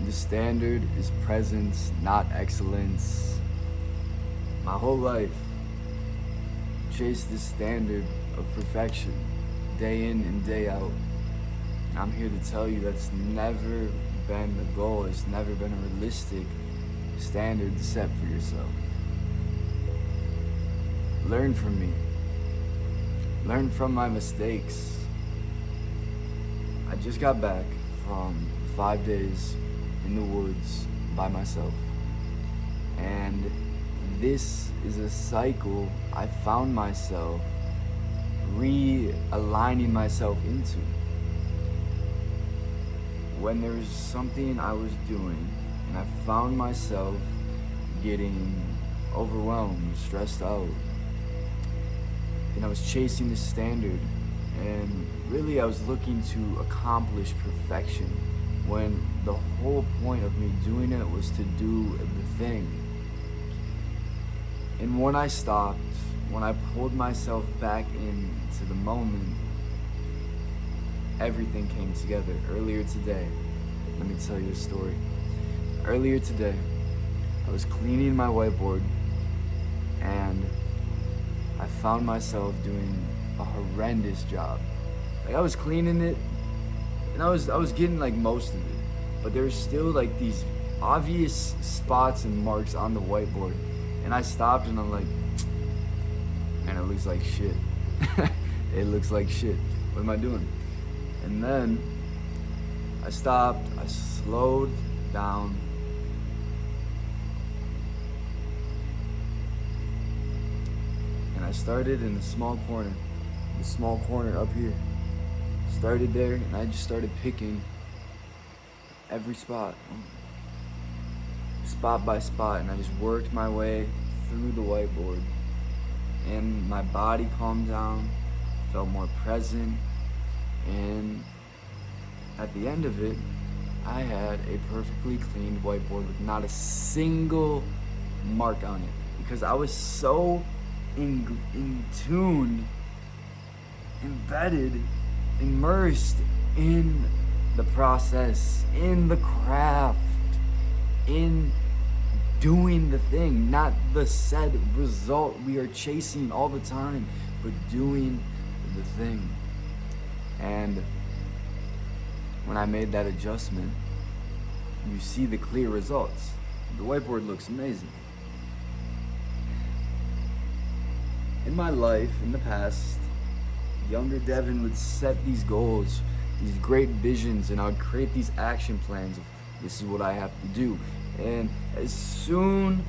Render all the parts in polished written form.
the standard is presence, not excellence. My whole life, chase this standard of perfection, day in and day out. I'm here to tell you that's never been the goal. It's never been a realistic standard to set for yourself. Learn from me. Learn from my mistakes. I just got back from 5 days in the woods by myself. And this is a cycle I found myself realigning myself into. When there was something I was doing and I found myself getting overwhelmed, stressed out, and I was chasing the standard, and really I was looking to accomplish perfection when the whole point of me doing it was to do the thing. And when I stopped, when I pulled myself back into the moment, everything came together. Earlier today, let me tell you a story. Earlier today, I was cleaning my whiteboard and I found myself doing a horrendous job. Like, I was cleaning it and I was getting like most of it, but there's still like these obvious spots and marks on the whiteboard. And I stopped and I'm like, man, it looks like shit. It looks like shit. What am I doing? And then I stopped, I slowed down, and I started in the small corner up here. Started there, and I just started picking every spot by spot, and I just worked my way through the whiteboard. And my body calmed down, felt more present, and at the end of it, I had a perfectly cleaned whiteboard with not a single mark on it, because I was so in tune, embedded, immersed in the process, in the craft, in doing the thing, not the said result we are chasing all the time, but doing the thing. And when I made that adjustment, you see the clear results. The whiteboard looks amazing. In my life, in the past, younger Devin would set these goals, these great visions, and I would create these action plans of this is what I have to do. And as soon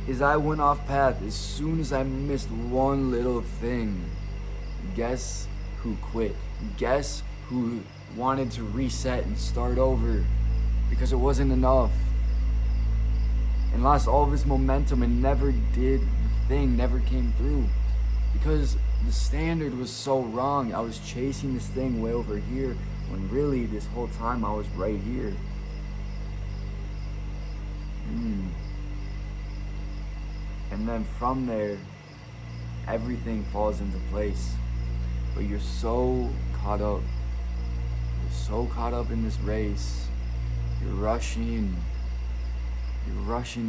as I went off path, as soon as I missed one little thing, guess who quit? Guess who wanted to reset and start over because it wasn't enough, and lost all of his momentum and never did the thing, never came through because the standard was so wrong. I was chasing this thing way over here when really this whole time I was right here. And then from there, everything falls into place. But you're so caught up. You're so caught up in this race. You're rushing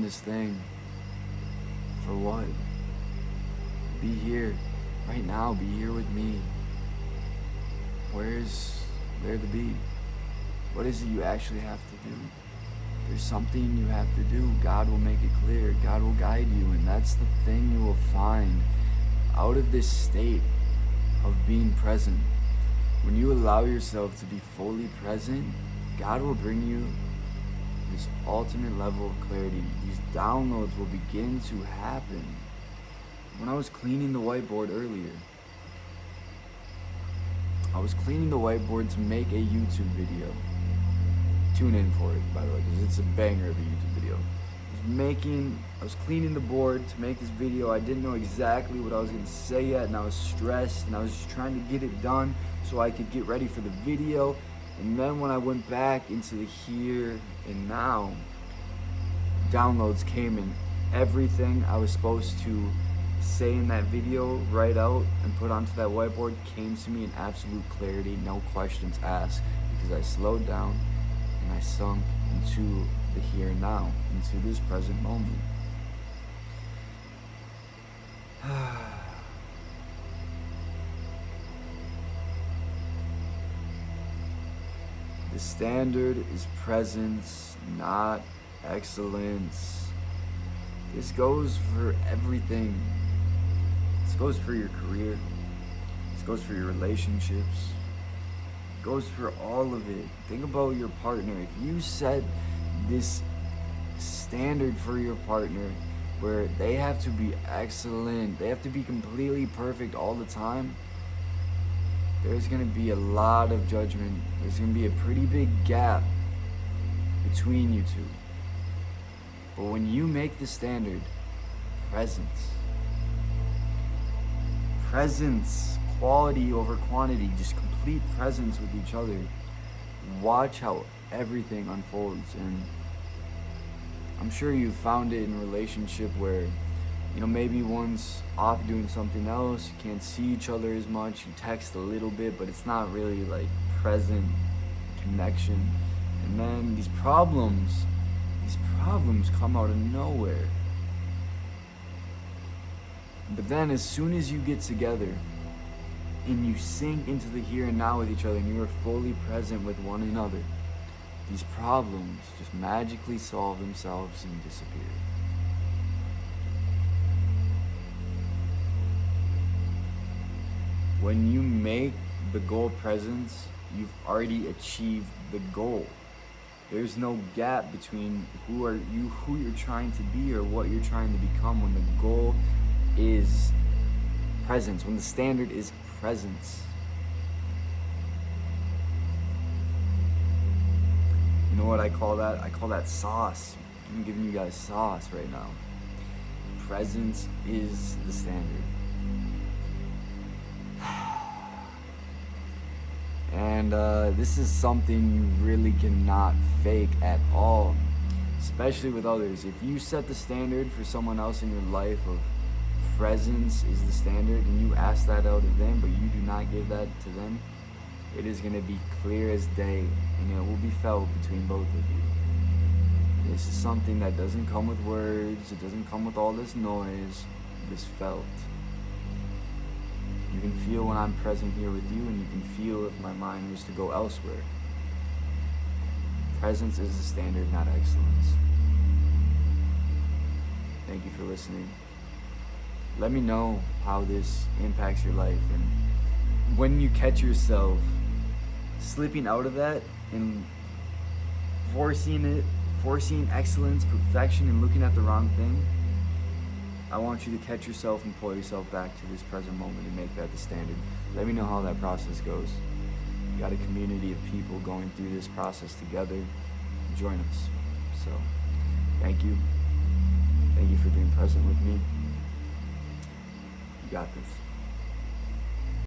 this thing. For what? Be here, right now, be here with me. Where's there to be? What is it you actually have to do? There's something you have to do. God will make it clear. God will guide you, and that's the thing you will find out of this state of being present. When you allow yourself to be fully present, God will bring you this ultimate level of clarity. These downloads will begin to happen. When I was cleaning the whiteboard earlier, I was cleaning the whiteboard to make a YouTube video. Tune in for it, by the way, because it's a banger of a YouTube video. I was cleaning the board to make this video. I didn't know exactly what I was going to say yet, and I was stressed, and I was just trying to get it done so I could get ready for the video. And then when I went back into the here and now, downloads came in. Everything I was supposed to say in that video, write out, and put onto that whiteboard came to me in absolute clarity, no questions asked, because I slowed down and I sunk into the here and now, into this present moment. The standard is presence, not excellence. This goes for everything. This goes for your career. This goes for your relationships. It goes for all of it. Think about your partner. If you set this standard for your partner where they have to be excellent, they have to be completely perfect all the time, there's going to be a lot of judgment. There's going to be a pretty big gap between you two. But when you make the standard presence, quality over quantity, just complete presence with each other, watch how everything unfolds. And I'm sure you've found it in a relationship where, maybe one's off doing something else, you can't see each other as much, you text a little bit, but it's not really like present connection. And then these problems come out of nowhere. But then as soon as you get together and you sink into the here and now with each other and you are fully present with one another, these problems just magically solve themselves and disappear. When you make the goal presence, you've already achieved the goal. There's no gap between who you're trying to be or what you're trying to become when the goal is presence, when the standard is presence. You know what I call that? I call that sauce. I'm giving you guys sauce right now. Presence is the standard. And this is something you really cannot fake at all, especially with others. If you set the standard for someone else in your life of presence is the standard and you ask that out of them, but you do not give that to them, it is going to be clear as day and it will be felt between both of you. This is something that doesn't come with words, it doesn't come with all this noise, it is felt. You can feel when I'm present here with you, and you can feel if my mind was to go elsewhere. Presence is the standard, not excellence. Thank you for listening. Let me know how this impacts your life, and when you catch yourself slipping out of that and foreseeing excellence, perfection, and looking at the wrong thing, I want you to catch yourself and pull yourself back to this present moment and make that the standard. Let me know how that process goes. We got a community of people going through this process together. Join us. So, thank you. Thank you for being present with me. You got this.